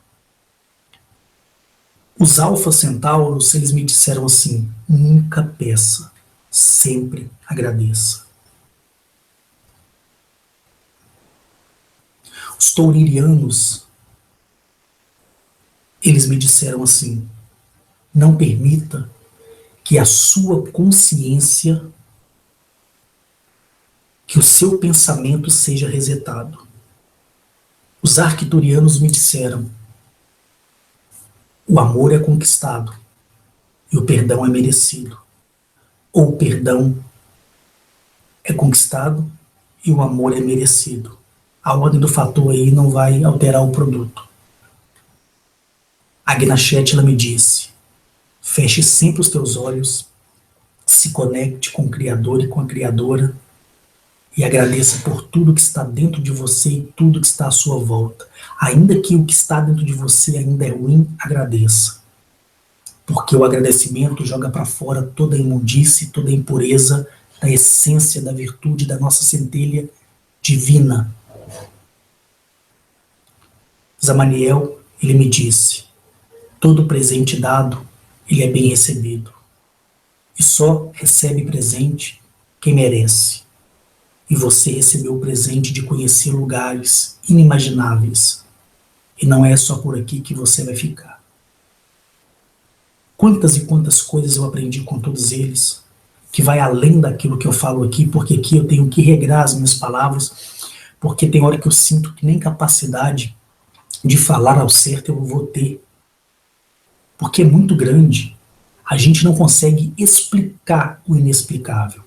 Speaker 1: Os Alfa Centauros, eles me disseram assim: nunca peça, sempre agradeça. Os Touririanos, eles me disseram assim: não permita que a sua consciência, que o seu pensamento seja resetado. Os arcturianos me disseram: o amor é conquistado e o perdão é merecido. Ou o perdão é conquistado e o amor é merecido. A ordem do fator aí não vai alterar o produto. A Gnachet, ela me disse: feche sempre os teus olhos, se conecte com o Criador e com a Criadora e agradeça por tudo que está dentro de você e tudo que está à sua volta. Ainda que o que está dentro de você ainda é ruim, agradeça. Porque o agradecimento joga para fora toda a imundície, toda a impureza da essência, da virtude, da nossa centelha divina. Zamaniel, ele me disse: todo presente dado, ele é bem recebido. E só recebe presente quem merece. E você recebeu o presente de conhecer lugares inimagináveis. E não é só por aqui que você vai ficar. Quantas e quantas coisas eu aprendi com todos eles, que vai além daquilo que eu falo aqui, porque aqui eu tenho que regrar as minhas palavras, porque tem hora que eu sinto que nem capacidade de falar ao certo eu vou ter. Porque é muito grande. A gente não consegue explicar o inexplicável.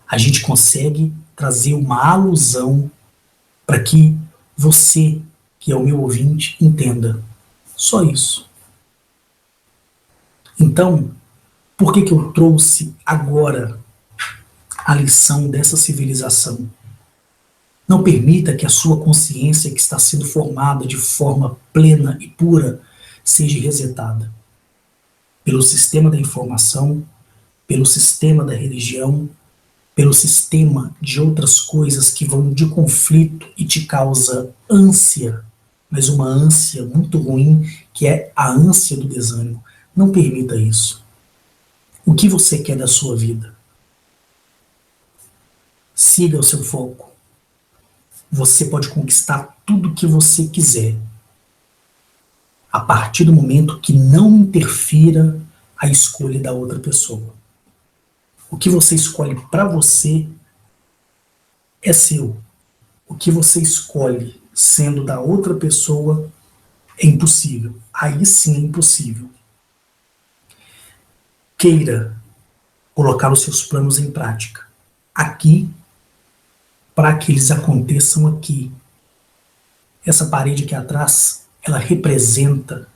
Speaker 1: A gente consegue trazer uma alusão para que você, que é o meu ouvinte, entenda. Só isso. Então, por que eu trouxe agora a lição dessa civilização? Não permita que a sua consciência, que está sendo formada de forma plena e pura, seja resetada pelo sistema da informação, pelo sistema da religião, pelo sistema de outras coisas que vão de conflito e te causa ânsia, mas uma ânsia muito ruim, que é a ânsia do desânimo. Não permita isso. O que você quer da sua vida? Siga o seu foco. Você pode conquistar tudo o que você quiser, a partir do momento que não interfira a escolha da outra pessoa. O que você escolhe para você é seu. O que você escolhe sendo da outra pessoa é impossível. Aí sim é impossível. Queira colocar os seus planos em prática aqui, para que eles aconteçam aqui. Essa parede aqui atrás, ela representa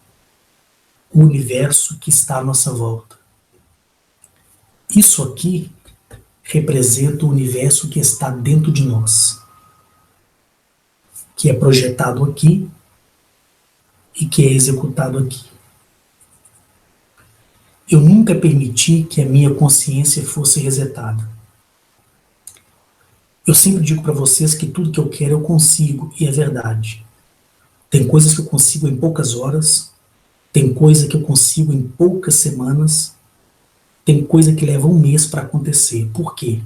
Speaker 1: o universo que está à nossa volta. Isso aqui representa o universo que está dentro de nós, que é projetado aqui e que é executado aqui. Eu nunca permiti que a minha consciência fosse resetada. Eu sempre digo para vocês que tudo que eu quero eu consigo, e é verdade. Tem coisas que eu consigo em poucas horas, tem coisa que eu consigo em poucas semanas, tem coisa que leva um mês para acontecer. Por quê?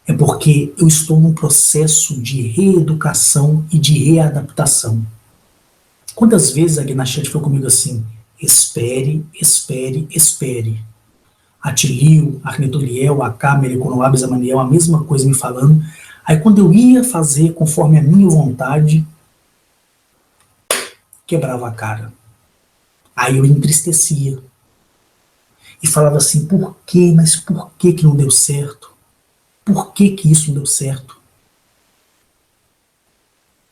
Speaker 1: É porque eu estou num processo de reeducação e de readaptação. Quantas vezes a Gnachet falou comigo assim: espere, espere, espere. A Tilio, a Arnetoliel, a Câmara, Econoab, Zamaniel, a mesma coisa me falando. Aí quando eu ia fazer conforme a minha vontade, quebrava a cara. Aí eu entristecia. E falava assim: por quê? Mas por que que não deu certo? Por que que isso não deu certo?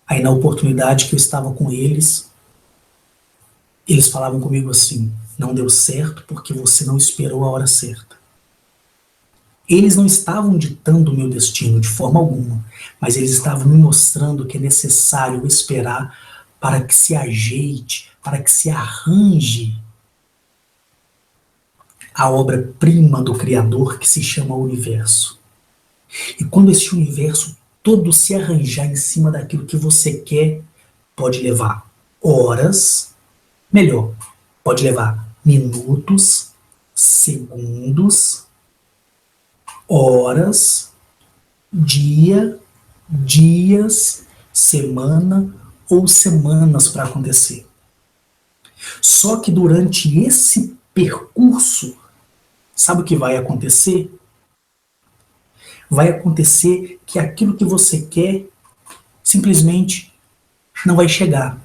Speaker 1: Aí na oportunidade que eu estava com eles, eles falavam comigo assim: não deu certo porque você não esperou a hora certa. Eles não estavam ditando o meu destino de forma alguma, mas eles estavam me mostrando que é necessário esperar para que se ajeite, para que se arranje a obra-prima do Criador que se chama Universo. E quando esse universo todo se arranjar em cima daquilo que você quer, pode levar horas, melhor, pode levar minutos, segundos, horas, dias, semana ou semanas para acontecer. Só que durante esse percurso, sabe o que vai acontecer? vai acontecer que aquilo que você quer simplesmente não vai chegar.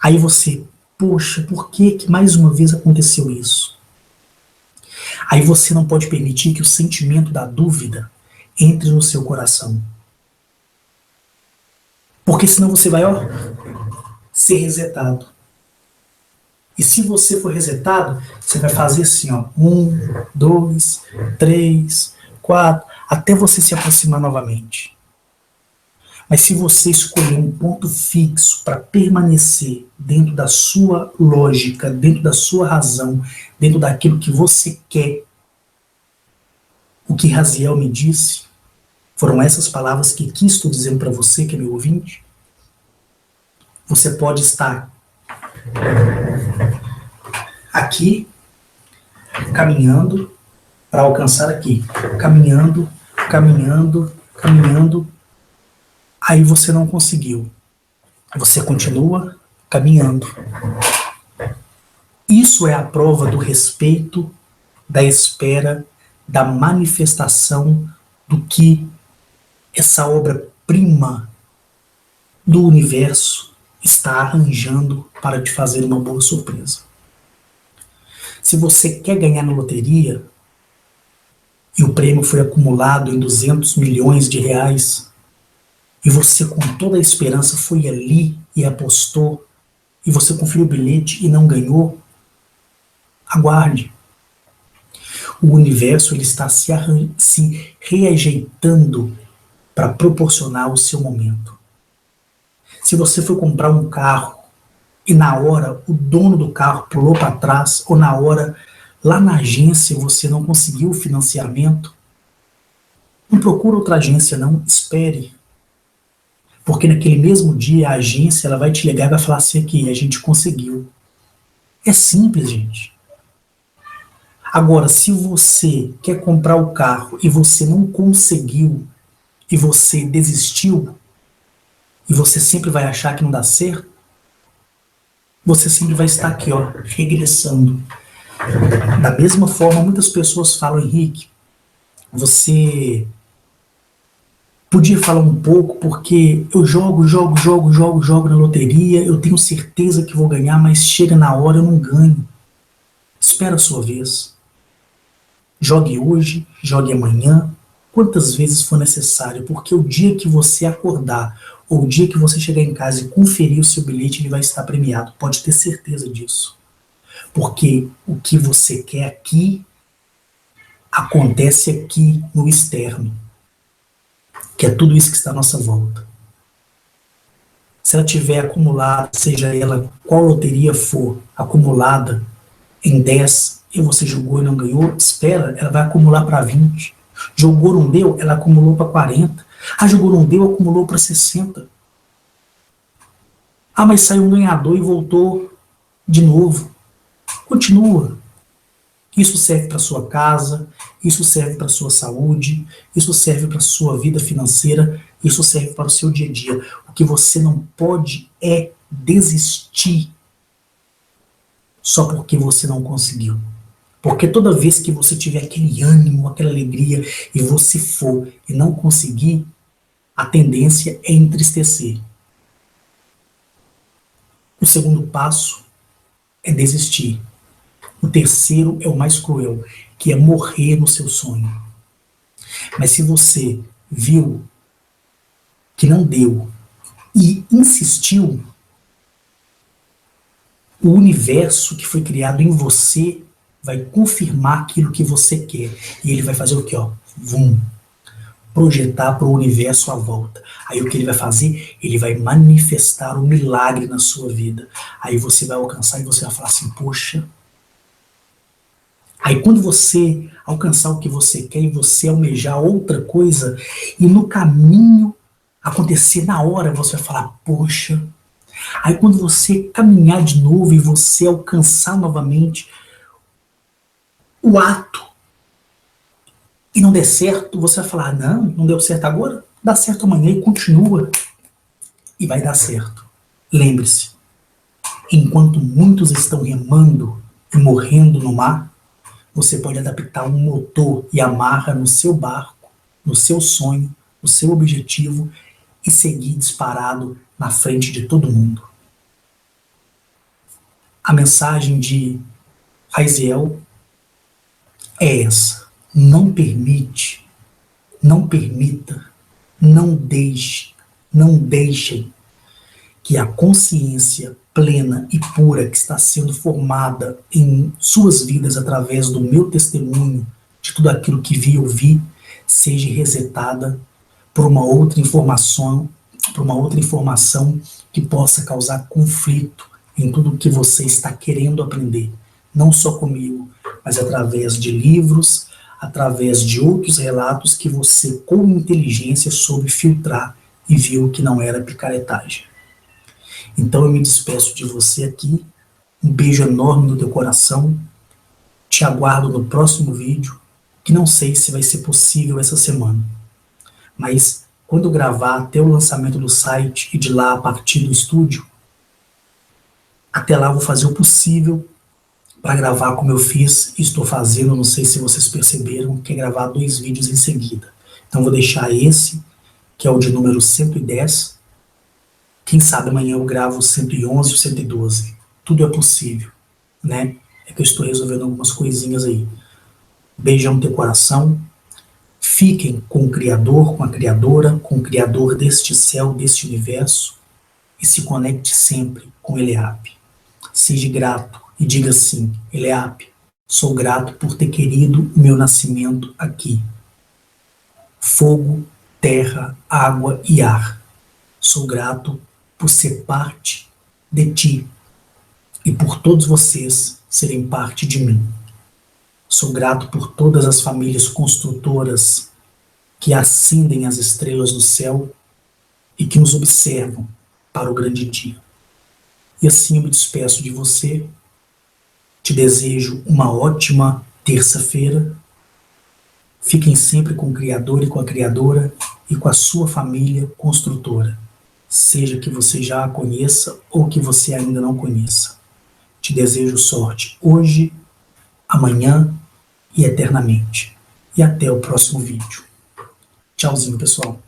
Speaker 1: Aí você, poxa, por que que mais uma vez aconteceu isso? Aí você não pode permitir que o sentimento da dúvida entre no seu coração. Porque senão você vai, ser resetado. E se você for resetado, você vai fazer assim, 1, 2, 3, 4, até você se aproximar novamente. Mas se você escolher um ponto fixo para permanecer dentro da sua lógica, dentro da sua razão, dentro daquilo que você quer, o que Raziel me disse, foram essas palavras que aqui estou dizendo para você, que é meu ouvinte. Você pode estar aqui, caminhando, para alcançar aqui. Caminhando, caminhando, caminhando. Aí você não conseguiu. Você continua caminhando. Isso é a prova do respeito, da espera, da manifestação do que essa obra-prima do universo está arranjando para te fazer uma boa surpresa. Se você quer ganhar na loteria e o prêmio foi acumulado em 200 milhões de reais e você com toda a esperança foi ali e apostou e você conferiu o bilhete e não ganhou, aguarde. O universo ele está se reajeitando para proporcionar o seu momento. Se você for comprar um carro e na hora o dono do carro pulou para trás, ou na hora lá na agência você não conseguiu o financiamento, não procura outra agência não, espere. Porque naquele mesmo dia a agência ela vai te ligar e vai falar assim, aqui, a gente conseguiu. É simples, gente. Agora, se você quer comprar o carro e você não conseguiu, e você desistiu, e você sempre vai achar que não dá certo, você sempre vai estar aqui, regressando. Da mesma forma, muitas pessoas falam, Henrique, você podia falar um pouco, porque eu jogo na loteria, eu tenho certeza que vou ganhar, mas chega na hora eu não ganho. Espera a sua vez. Jogue hoje, jogue amanhã, quantas vezes for necessário, porque o dia que você acordar, ou o dia que você chegar em casa e conferir o seu bilhete, ele vai estar premiado. Pode ter certeza disso. Porque o que você quer aqui, acontece aqui no externo. Que é tudo isso que está à nossa volta. Se ela tiver acumulada, seja ela qual loteria for, acumulada em 10, e você jogou e não ganhou, espera, ela vai acumular para 20. Jogou, não deu, ela acumulou para 40. Jogou, não deu, acumulou para 60. Mas saiu um ganhador e voltou de novo. Continua. Isso serve para sua casa, isso serve para sua saúde, isso serve para sua vida financeira, isso serve para o seu dia a dia. O que você não pode é desistir só porque você não conseguiu. Porque toda vez que você tiver aquele ânimo, aquela alegria, e você for e não conseguir, a tendência é entristecer. O segundo passo é desistir. O terceiro é o mais cruel, que é morrer no seu sonho. Mas se você viu que não deu e insistiu, o universo que foi criado em você vai confirmar aquilo que você quer. E ele vai fazer o quê? Projetar para o universo à volta. Aí o que ele vai fazer? Ele vai manifestar um milagre na sua vida. Aí você vai alcançar e você vai falar assim, poxa. Aí quando você alcançar o que você quer e você almejar outra coisa, e no caminho acontecer na hora, você vai falar, poxa. Aí quando você caminhar de novo e você alcançar novamente o ato e não der certo, você vai falar, não deu certo agora, dá certo amanhã e continua. E vai dar certo. Lembre-se, enquanto muitos estão remando e morrendo no mar, você pode adaptar um motor e amarra no seu barco no seu sonho, no seu objetivo e seguir disparado na frente de todo mundo. A mensagem de Raziel é essa: não permita, não deixem que a consciência plena e pura que está sendo formada em suas vidas através do meu testemunho, de tudo aquilo que vi e ouvi, seja resetada por uma outra informação que possa causar conflito em tudo o que você está querendo aprender, não só comigo, mas através de livros, através de outros relatos que você, com inteligência, soube filtrar e viu que não era picaretagem. Então eu me despeço de você aqui, um beijo enorme no teu coração, te aguardo no próximo vídeo, que não sei se vai ser possível essa semana, mas quando eu gravar até o lançamento do site e de lá a partir do estúdio, até lá eu vou fazer o possível para gravar como eu fiz e estou fazendo, não sei se vocês perceberam, que é gravar 2 vídeos em seguida. Então vou deixar esse, que é o de número 110, quem sabe amanhã eu gravo o 111 e o 112, tudo é possível, né? É que eu estou resolvendo algumas coisinhas aí. Beijão no teu coração, fiquem com o Criador, com a Criadora, com o Criador deste céu, deste universo, e se conecte sempre com Eleap. Seja grato e diga assim: Eleap, sou grato por ter querido o meu nascimento aqui. Fogo, terra, água e ar. Sou grato por ser parte de ti e por todos vocês serem parte de mim. Sou grato por todas as famílias construtoras que acendem as estrelas do céu e que nos observam para o grande dia. E assim eu me despeço de você, te desejo uma ótima terça-feira, fiquem sempre com o Criador e com a Criadora e com a sua família construtora, seja que você já a conheça ou que você ainda não conheça. Te desejo sorte hoje, amanhã e eternamente. E até o próximo vídeo. Tchauzinho, pessoal.